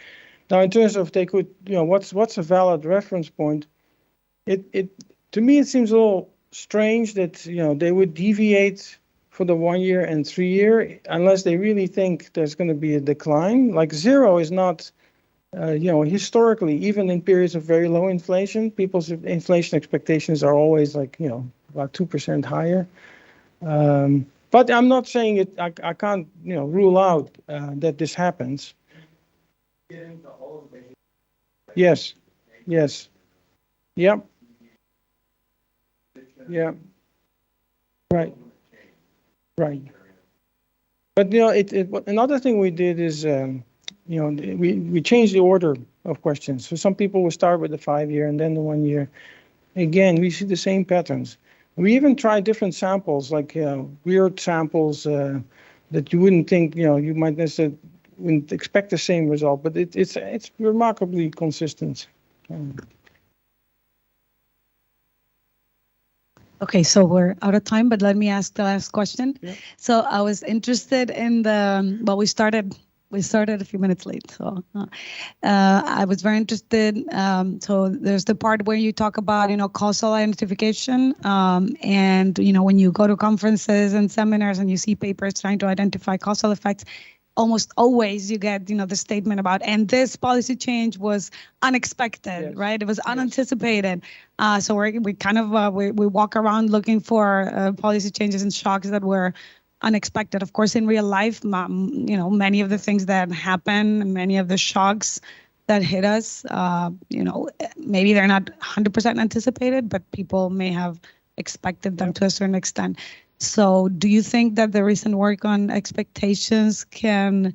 Now, in terms of they could, what's a valid reference point? To me, it seems a little strange that, they would deviate for the 1 year and 3 year, unless they really think there's going to be a decline. Like 0 is not, historically, even in periods of very low inflation, people's inflation expectations are always like, about 2% higher. But I'm not saying it, I can't, rule out that this happens. Yes. Yep. Yeah. Right. But another thing we did is we changed the order of questions. So some people will start with the 5 year and then the 1 year. Again, we see the same patterns. We even tried different samples, like weird samples that you wouldn't think, you might necessarily wouldn't expect the same result, but it's remarkably consistent. Okay, so we're out of time, but let me ask the last question. Yeah. So I was interested in we started a few minutes late, so I was very interested. So there's the part where you talk about, causal identification, and, when you go to conferences and seminars and you see papers trying to identify causal effects, almost always you get, the statement about, and this policy change was unexpected, yes. Right? It was unanticipated. So we kind of, we walk around looking for policy changes and shocks that were unexpected. Of course, in real life, many of the things that happen, many of the shocks that hit us, maybe they're not 100% anticipated, but people may have expected them to a certain extent. So do you think that the recent work on expectations can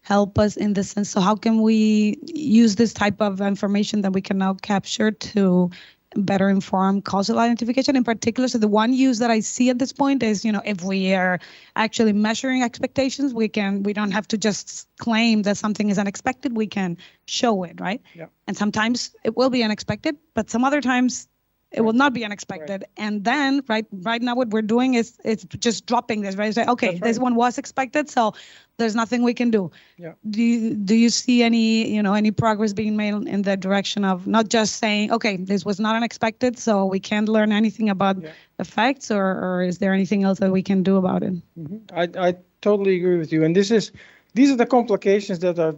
help us in this sense? So how can we use this type of information that we can now capture to better inform causal identification in particular? So the one use that I see at this point is, if we are actually measuring expectations, we don't have to just claim that something is unexpected, we can show it, right? Yeah. And sometimes it will be unexpected, but some other times it will not be unexpected. Right. And then right now what we're doing is it's just dropping this, right? Say, okay, right. This one was expected, so there's nothing we can do. Yeah. Do you see any progress being made in the direction of not just saying, okay, this was not unexpected, so we can't learn anything about effects, or is there anything else that we can do about it? Mm-hmm. I totally agree with you. And these are the complications that are,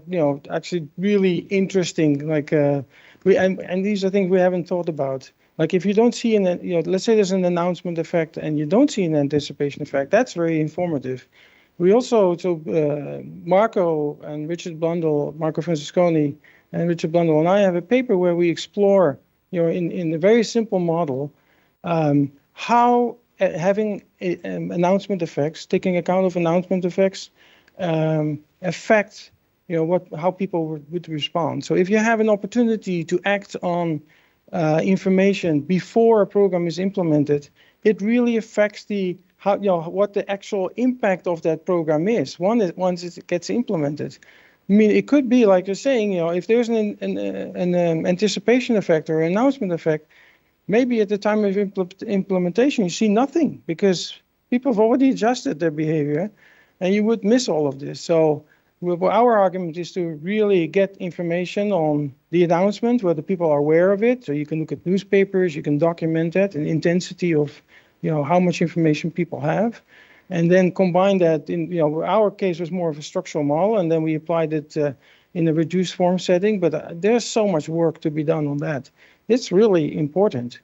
actually really interesting. Like and these are things we haven't thought about. Like if you don't see let's say there's an announcement effect and you don't see an anticipation effect, that's very informative. We also, Marco and Richard Blundell, Marco Francesconi and Richard Blundell and I have a paper where we explore, in a very simple model, how having announcement effects, taking account of announcement effects, affect, how people would respond. So if you have an opportunity to act on information before a program is implemented, it really affects what the actual impact of that program is once it gets implemented. I mean, it could be like you're saying, if there's an anticipation effect or an announcement effect, maybe at the time of implementation you see nothing because people have already adjusted their behavior, and you would miss all of this. So well, our argument is to really get information on the announcement, whether people are aware of it. So you can look at newspapers, you can document that, and intensity of, how much information people have, and then combine that in, our case was more of a structural model, and then we applied it in a reduced form setting. But there's so much work to be done on that. It's really important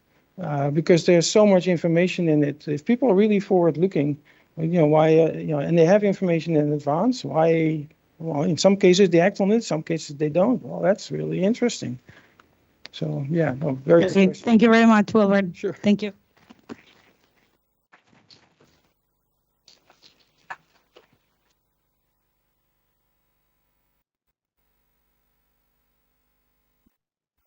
because there's so much information in it. If people are really forward-looking, why, and they have information in advance, why? Well, in some cases they act on it, some cases they don't. Well, that's really interesting. So, yeah, no, very good question. Thank you very much, Wilbert. Sure. Thank you.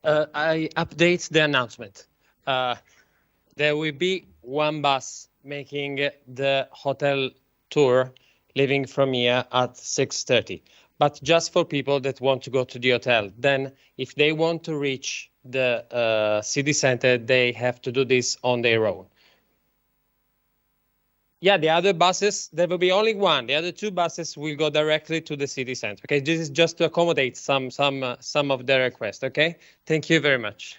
I update the announcement. There will be one bus making the hotel tour leaving from here at 6:30, but just for people that want to go to the hotel. Then if they want to reach the city center, they have to do this on their own. Yeah, the other buses, there will be only one. The other two buses will go directly to the city center. Okay, this is just to accommodate some of the requests. Okay, thank you very much.